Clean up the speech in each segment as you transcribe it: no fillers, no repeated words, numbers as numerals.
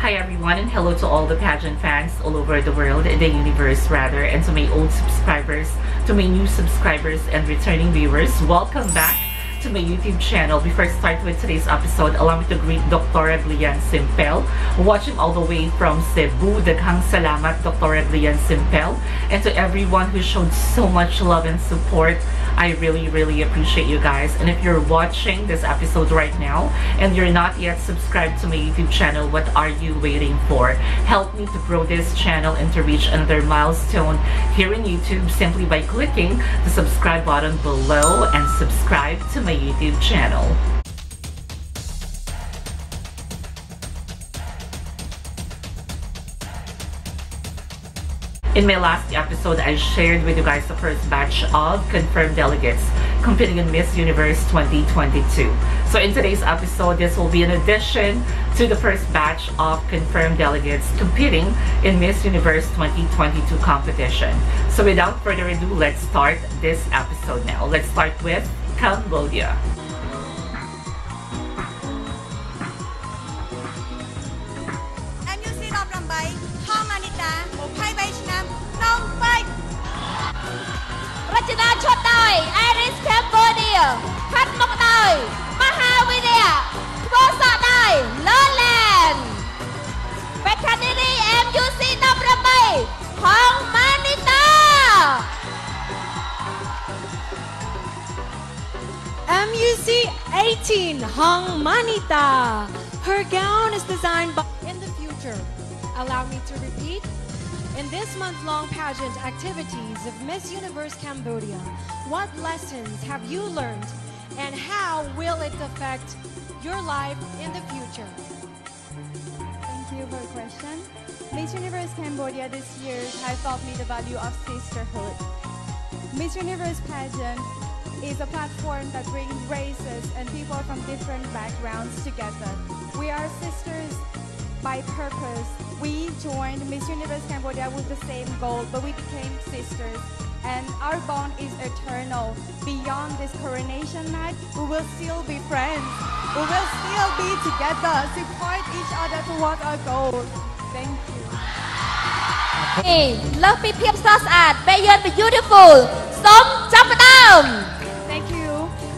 Hi everyone, and hello to all the pageant fans all over the world, the universe rather, and to my old subscribers, to my new subscribers and returning viewers. Welcome back to my YouTube channel. Before I start with today's episode, allow me to greet Dr. Blian Simpel, watching all the way from Cebu. Daghang salamat, Dr. Blian Simpel, and to everyone who showed so much love and support. I really appreciate you guys. And if you're watching this episode right now and you're not yet subscribed to my YouTube channel, what are you waiting for? Help me to grow this channel and to reach another milestone here in YouTube simply by clicking the subscribe button below and subscribe to my YouTube channel. In my last episode, I shared with you guys the first batch of confirmed delegates competing in Miss Universe 2022. So in today's episode, this will be an addition to the first batch of confirmed delegates competing in Miss Universe 2022 competition. So without further ado, let's start this episode now. Let's start with Cambodia. Iris Cambodia ផាត់មកដោយមហាវិទ្យាធ្វើសក់ដោយ Lowland Veterinary MUC 18 Hong Manita MUC 18 Hong Manita. Her gown is designed by in the future. Allow me to repeat. In this month-long pageant activities of Miss Universe Cambodia, what lessons have you learned and how will it affect your life in the future? Thank you for the question. Miss Universe Cambodia this year has taught me the value of sisterhood. Miss Universe pageant is a platform that brings races and people from different backgrounds together. We are sisters by purpose. We joined Miss Universe Cambodia with the same goal, but we became sisters. And our bond is eternal. Beyond this coronation night, we will still be friends. We will still be together, support each other towards our goal. Thank you. Hey, love me ភាពស្រស់ស្អាត Beyond Beautiful សូមចាប់ផ្ដើម Thank you.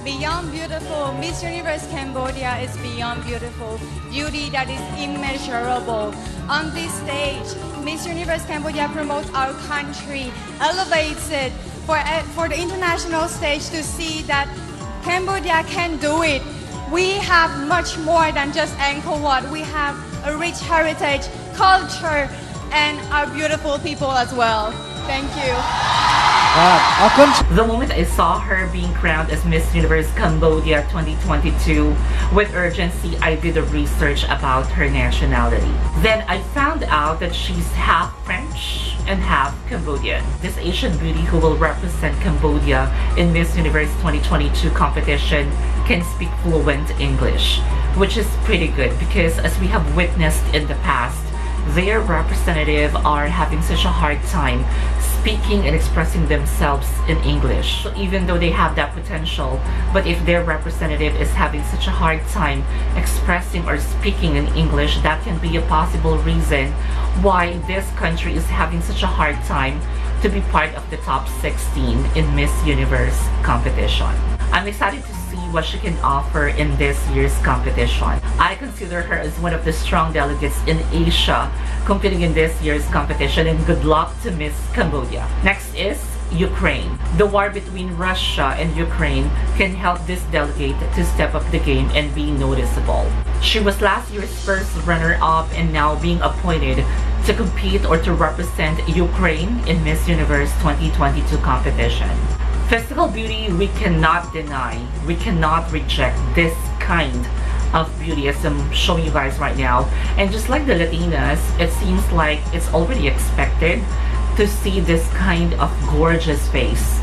Beyond beautiful, Miss Universe Cambodia is beyond beautiful. Beauty that is immeasurable. On this stage, Miss Universe Cambodia promotes our country, elevates it for the international stage to see that Cambodia can do it. We have much more than just Angkor Wat. We have a rich heritage, culture, and our beautiful people as well. Thank you. The moment I saw her being crowned as Miss Universe Cambodia 2022, with urgency I did a research about her nationality. Then I found out that she's half French and half Cambodian. This Asian beauty who will represent Cambodia in Miss Universe 2022 competition can speak fluent English, which is pretty good because as we have witnessed in the past, their representative are having such a hard time speaking and expressing themselves in English. So even though they have that potential, but if their representative is having such a hard time expressing or speaking in English, that can be a possible reason why this country is having such a hard time to be part of the top 16 in Miss Universe competition. I'm excited to see what she can offer in this year's competition. I consider her as one of the strong delegates in Asia competing in this year's competition, and good luck to Miss Cambodia. Next is Ukraine. The war between Russia and Ukraine can help this delegate to step up the game and be noticeable. She was last year's first runner-up and now being appointed to compete or to represent Ukraine in Miss Universe 2022 competition. Physical beauty, we cannot deny, we cannot reject this kind of beauty as I'm showing you guys right now. And just like the Latinas, it seems like it's already expected to see this kind of gorgeous face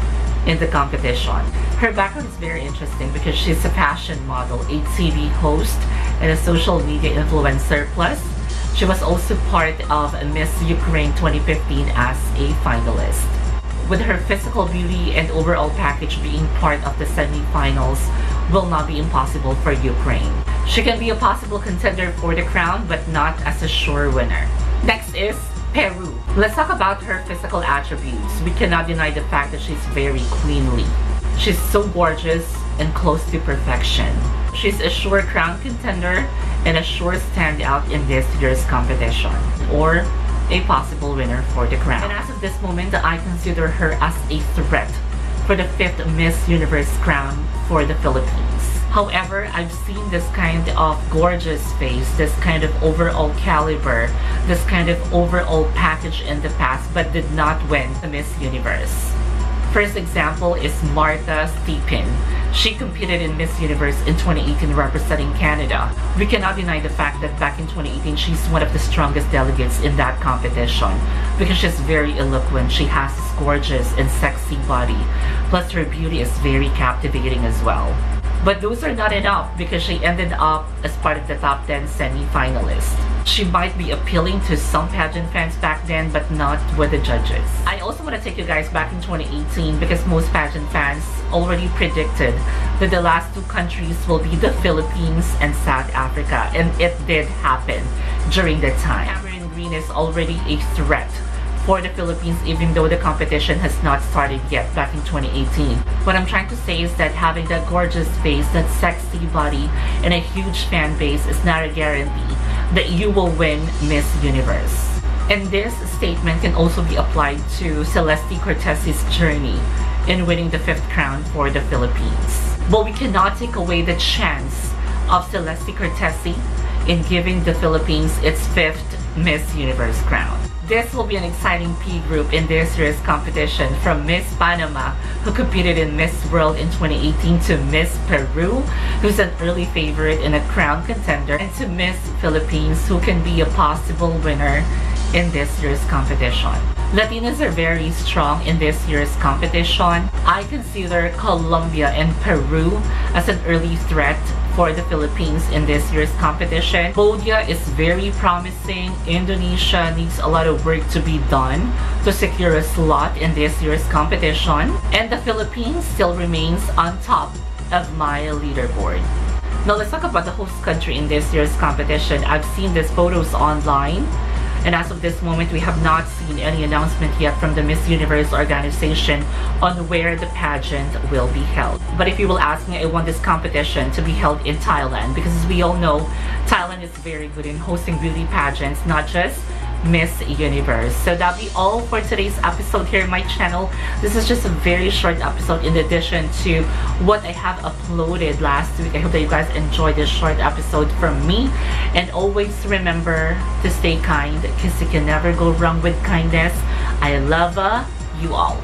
in the competition. Her background is very interesting because she's a fashion model, a TV host, and a social media influencer. Plus, she was also part of Miss Ukraine 2015 as a finalist. With her physical beauty and overall package being part of the semi-finals will not be impossible for Ukraine. She can be a possible contender for the crown, but not as a sure winner. Next is Peru. Let's talk about her physical attributes. We cannot deny the fact that she's very queenly. She's so gorgeous and close to perfection. She's a sure crown contender and a sure standout in this year's competition, or a possible winner for the crown. And as of this moment, I consider her as a threat for the 5th Miss Universe crown for the Philippines. However, I've seen this kind of gorgeous face, this kind of overall caliber, this kind of overall package in the past, but did not win the Miss Universe. First example is Martha Stephen. She competed in Miss Universe in 2018 representing Canada. We cannot deny the fact that back in 2018, she's one of the strongest delegates in that competition because she's very eloquent. She has this gorgeous and sexy body. Plus her beauty is very captivating as well. But those are not enough because she ended up as part of the top 10 semi-finalists. She might be appealing to some pageant fans back then, but not with the judges. I also want to take you guys back in 2018 because most pageant fans already predicted that the last 2 countries will be the Philippines and South Africa, and it did happen during that time. Cameron Green is already a threat for the Philippines even though the competition has not started yet back in 2018. What I'm trying to say is that having that gorgeous face, that sexy body, and a huge fan base is not a guarantee that you will win Miss Universe. And this statement can also be applied to Celeste Cortez's journey in winning the 5th crown for the Philippines. But we cannot take away the chance of Celeste Cortez in giving the Philippines its 5th Miss Universe crown. This will be an exciting P group in this year's competition, from Miss Panama, who competed in Miss World in 2018, to Miss Peru, who's an early favorite and a crown contender, and to Miss Philippines, who can be a possible winner in this year's competition. Latinas are very strong in this year's competition. I consider Colombia and Peru as an early threat for the Philippines in this year's competition. Cambodia is very promising. Indonesia needs a lot of work to be done to secure a slot in this year's competition. And the Philippines still remains on top of my leaderboard. Now let's talk about the host country in this year's competition. I've seen these photos online, and as of this moment, we have not seen any announcement yet from the Miss Universe organization on where the pageant will be held. But if you will ask me, I want this competition to be held in Thailand because, as we all know, Thailand is very good in hosting beauty pageants, not just Miss Universe. So that'll be all for today's episode here on my channel. This is just a very short episode in addition to what I have uploaded last week. I hope that you guys enjoyed this short episode from me, and always remember to stay kind because you can never go wrong with kindness. I love you all.